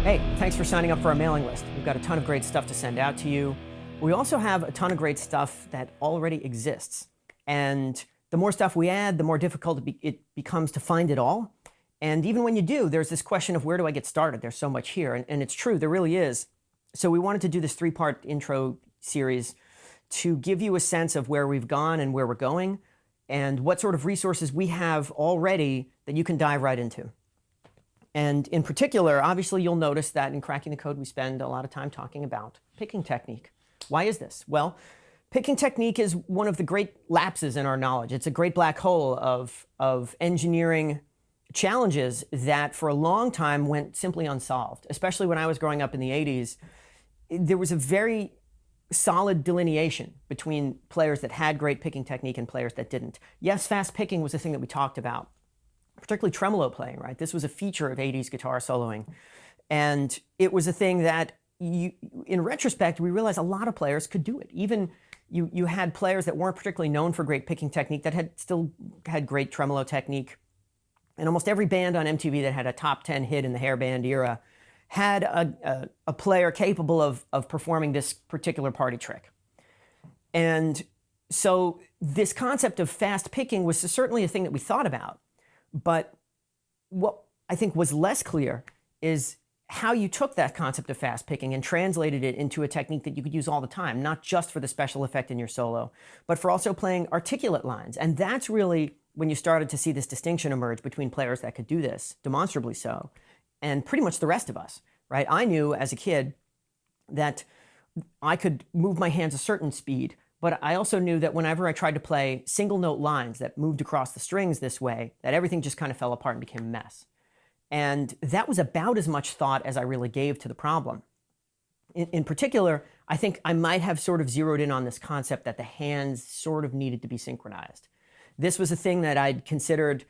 Hey, thanks for signing up for our mailing list. We've got a ton of great stuff to send out to you. We also have a ton of great stuff that already exists. And the more stuff we add, the more difficult it becomes to find it all. And even when you do, there's this question of where do I get started? There's so much here. And it's true, there really is. So we wanted to do this 3-part intro series to give you a sense of where we've gone and where we're going and what sort of resources we have already that you can dive right into. And in particular, obviously, you'll notice that in Cracking the Code, we spend a lot of time talking about picking technique. Why is this? Well, picking technique is one of the great lapses in our knowledge. It's a great black hole of engineering challenges that for a long time went simply unsolved. Especially when I was growing up in the 80s, there was a very solid delineation between players that had great picking technique and players that didn't. Yes, fast picking was the thing that we talked about, particularly tremolo playing, right? This was a feature of 80s guitar soloing. And it was a thing that, in retrospect, we realized a lot of players could do it. Even you had players that weren't particularly known for great picking technique that still had great tremolo technique. And almost every band on MTV that had a top 10 hit in the hair band era had a player capable of performing this particular party trick. And so this concept of fast picking was certainly a thing that we thought about. But what I think was less clear is how you took that concept of fast picking and translated it into a technique that you could use all the time, not just for the special effect in your solo, but for also playing articulate lines. And that's really when you started to see this distinction emerge between players that could do this, demonstrably so, and pretty much the rest of us, right? I knew as a kid that I could move my hands a certain speed, but I also knew that whenever I tried to play single note lines that moved across the strings this way, that everything just kind of fell apart and became a mess. And that was about as much thought as I really gave to the problem. In particular, I think I might have sort of zeroed in on this concept that the hands sort of needed to be synchronized. This was a thing that I'd considered,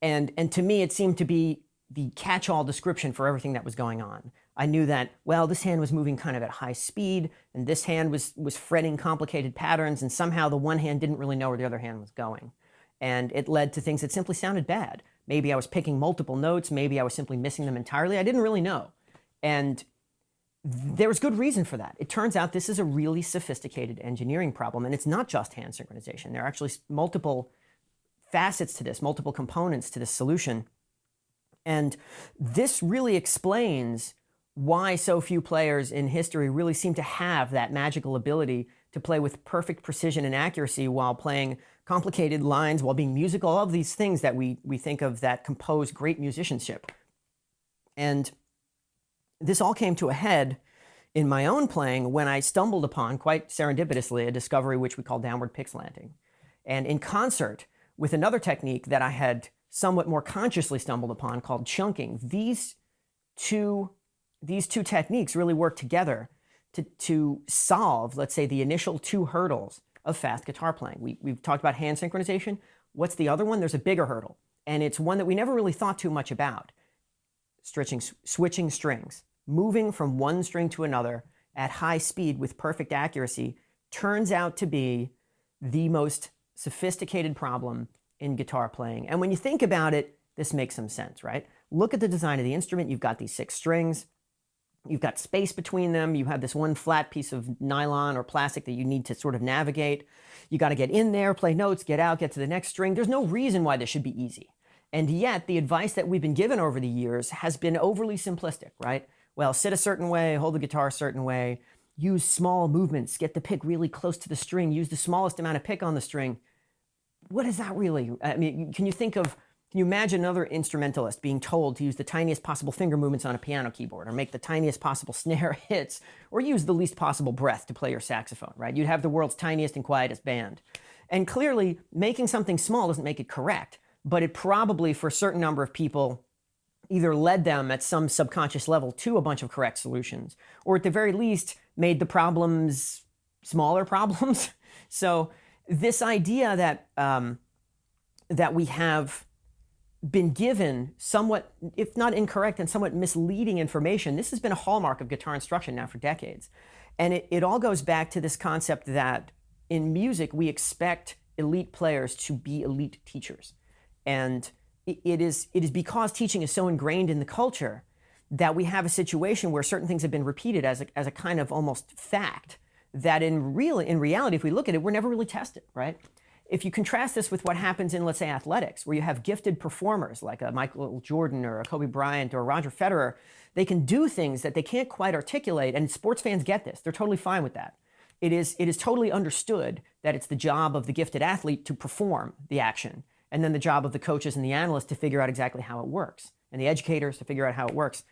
and to me it seemed to be the catch-all description for everything that was going on. I knew that, well, this hand was moving kind of at high speed, and this hand was fretting complicated patterns, and somehow the one hand didn't really know where the other hand was going. And it led to things that simply sounded bad. Maybe I was picking multiple notes, maybe I was simply missing them entirely. I didn't really know. And there was good reason for that. It turns out this is a really sophisticated engineering problem, and it's not just hand synchronization. There are actually multiple facets to this, multiple components to this solution. And this really explains why so few players in history really seem to have that magical ability to play with perfect precision and accuracy while playing complicated lines, while being musical, all of these things that we think of that compose great musicianship. And this all came to a head in my own playing when I stumbled upon, quite serendipitously, a discovery which we call downward Pickslanting. And in concert with another technique that I had somewhat more consciously stumbled upon called chunking, these two techniques really work together to solve, let's say, the initial 2 hurdles of fast guitar playing. We've talked about hand synchronization. What's the other one? There's a bigger hurdle, and it's one that we never really thought too much about. Switching strings. Moving from one string to another at high speed with perfect accuracy turns out to be the most sophisticated problem in guitar playing. And when you think about it, this makes some sense, right? Look at the design of the instrument. You've got these 6 strings. You've got space between them. You have this one flat piece of nylon or plastic that you need to sort of navigate. You got to get in there, play notes, get out, get to the next string. There's no reason why this should be easy. And yet, the advice that we've been given over the years has been overly simplistic, right? Well, sit a certain way, hold the guitar a certain way, use small movements, get the pick really close to the string, use the smallest amount of pick on the string. What is that really? I mean, can you imagine another instrumentalist being told to use the tiniest possible finger movements on a piano keyboard, or make the tiniest possible snare hits, or use the least possible breath to play your saxophone, right? You'd have the world's tiniest and quietest band. And clearly, making something small doesn't make it correct, but it probably, for a certain number of people, either led them at some subconscious level to a bunch of correct solutions, or at the very least, made the problems smaller problems. So this idea that we have been given somewhat, if not incorrect, and somewhat misleading information, this has been a hallmark of guitar instruction now for decades. And it all goes back to this concept that in music, we expect elite players to be elite teachers. And it is because teaching is so ingrained in the culture that we have a situation where certain things have been repeated as a kind of almost fact that in reality, if we look at it, we're never really tested, right? If you contrast this with what happens in, let's say, athletics, where you have gifted performers like a Michael Jordan or a Kobe Bryant or a Roger Federer, they can do things that they can't quite articulate, and sports fans get this. They're totally fine with that. It is totally understood that it's the job of the gifted athlete to perform the action, and then the job of the coaches and the analysts to figure out exactly how it works, and the educators to figure out how it works.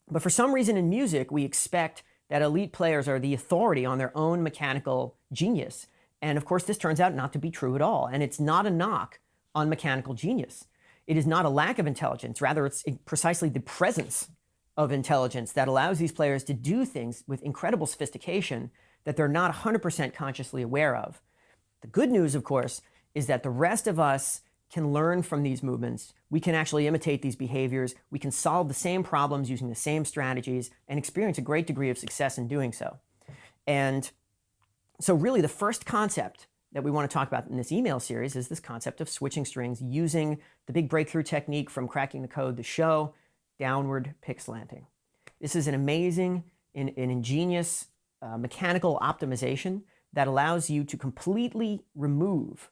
But for some reason in music, we expect that elite players are the authority on their own mechanical genius. And of course, this turns out not to be true at all. And it's not a knock on mechanical genius. It is not a lack of intelligence. Rather, it's precisely the presence of intelligence that allows these players to do things with incredible sophistication that they're not 100% consciously aware of. The good news, of course, is that the rest of us can learn from these movements. We can actually imitate these behaviors. We can solve the same problems using the same strategies and experience a great degree of success in doing so. And so really the first concept that we want to talk about in this email series is this concept of switching strings using the big breakthrough technique from Cracking the Code, the show, downward pickslanting. This is an amazing and ingenious mechanical optimization that allows you to completely remove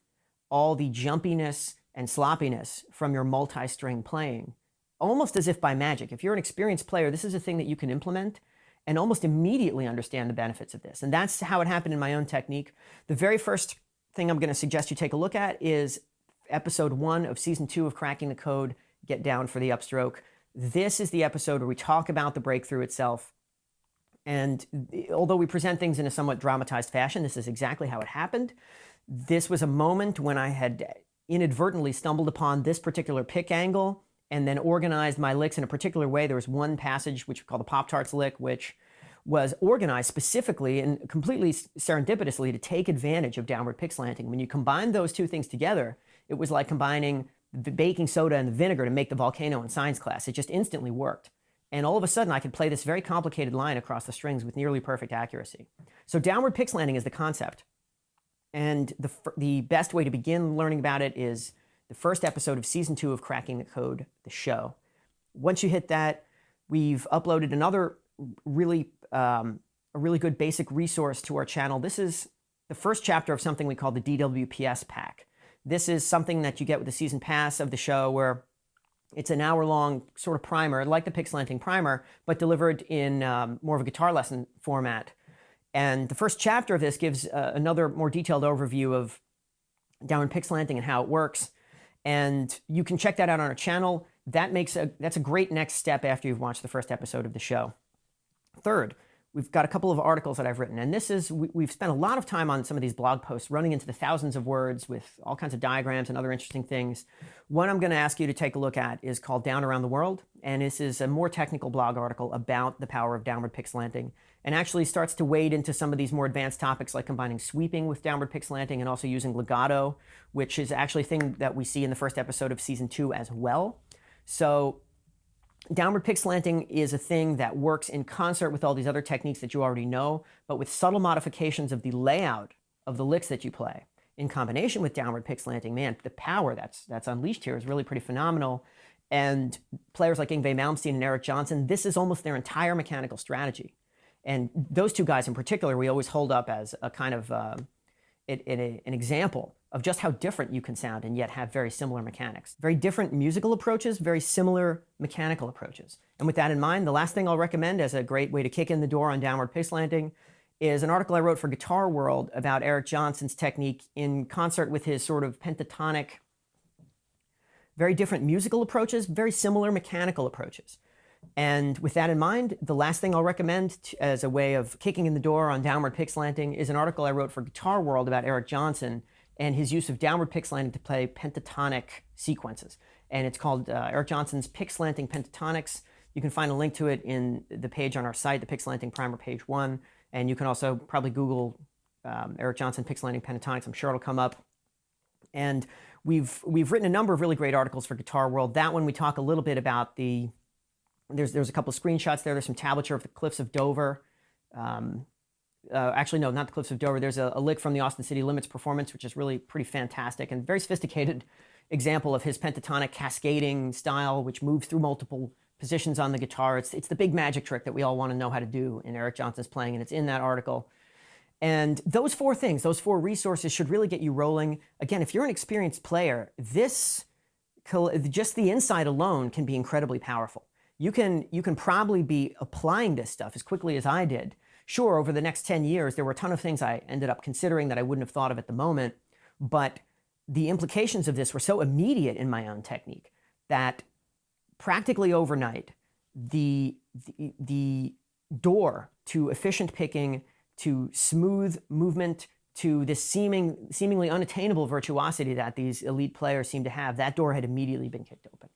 all the jumpiness and sloppiness from your multi-string playing, almost as if by magic. If you're an experienced player, this is a thing that you can implement and almost immediately understand the benefits of this. And that's how it happened in my own technique. The very first thing I'm going to suggest you take a look at is episode 1 of season 2 of Cracking the Code, Get Down for the Upstroke. This is the episode where we talk about the breakthrough itself. And although we present things in a somewhat dramatized fashion, this is exactly how it happened. This was a moment when I had inadvertently stumbled upon this particular pick angle and then organized my licks in a particular way. There was one passage, which we call the Pop-Tarts lick, which was organized specifically and completely serendipitously to take advantage of downward pickslanting. When you combine those two things together, it was like combining the baking soda and the vinegar to make the volcano in science class. It just instantly worked. And all of a sudden, I could play this very complicated line across the strings with nearly perfect accuracy. So downward pickslanting is the concept. And the best way to begin learning about it is the first episode of season 2 of Cracking the Code, the show. Once you hit that, we've uploaded another really good basic resource to our channel. This is the first chapter of something we call the DWPS pack. This is something that you get with the season pass of the show, where it's an hour-long sort of primer, like the Pickslanting primer, but delivered in more of a guitar lesson format. And the first chapter of this gives another more detailed overview of downward pickslanting and how it works. And you can check that out on our channel. That's a great next step after you've watched the first episode of the show. Third, we've got a couple of articles that I've written. And we've spent a lot of time on some of these blog posts, running into the thousands of words with all kinds of diagrams and other interesting things. One I'm going to ask you to take a look at is called Down Around the World. And this is a more technical blog article about the power of downward pickslanting, and actually starts to wade into some of these more advanced topics like combining sweeping with downward pickslanting and also using legato, which is actually a thing that we see in the first episode of season 2 as well. So downward pickslanting is a thing that works in concert with all these other techniques that you already know, but with subtle modifications of the layout of the licks that you play. In combination with downward pickslanting, man, the power that's unleashed here is really pretty phenomenal. And players like Yngwie Malmsteen and Eric Johnson, this is almost their entire mechanical strategy. And those two guys in particular, we always hold up as a kind of an example of just how different you can sound and yet have very similar mechanics. Very different musical approaches, very similar mechanical approaches. And with that in mind, the last thing I'll recommend as a great way to kick in the door on downward pickslanting is an article I wrote for Guitar World about Eric Johnson's technique in concert with his sort of pentatonic, very different musical approaches, very similar mechanical approaches. And with that in mind, the last thing I'll recommend as a way of kicking in the door on downward pickslanting is an article I wrote for Guitar World about Eric Johnson and his use of downward pickslanting to play pentatonic sequences. And it's called Eric Johnson's Pickslanting Pentatonics. You can find a link to it in the page on our site, the Pickslanting Primer, page 1. And you can also probably Google Eric Johnson Pickslanting Pentatonics. I'm sure it'll come up. And we've written a number of really great articles for Guitar World. That one we talk a little bit about there's a couple of screenshots there. There's some tablature of the Cliffs of Dover. Actually, no, not the Cliffs of Dover. There's a lick from the Austin City Limits performance, which is really pretty fantastic and very sophisticated example of his pentatonic cascading style, which moves through multiple positions on the guitar. It's the big magic trick that we all want to know how to do in Eric Johnson's playing, and it's in that article. And those 4 things, those 4 resources should really get you rolling. Again, if you're an experienced player, just the insight alone can be incredibly powerful. You can probably be applying this stuff as quickly as I did. Sure, over the next 10 years, there were a ton of things I ended up considering that I wouldn't have thought of at the moment, but the implications of this were so immediate in my own technique that practically overnight, the door to efficient picking, to smooth movement, to this seemingly unattainable virtuosity that these elite players seem to have, that door had immediately been kicked open.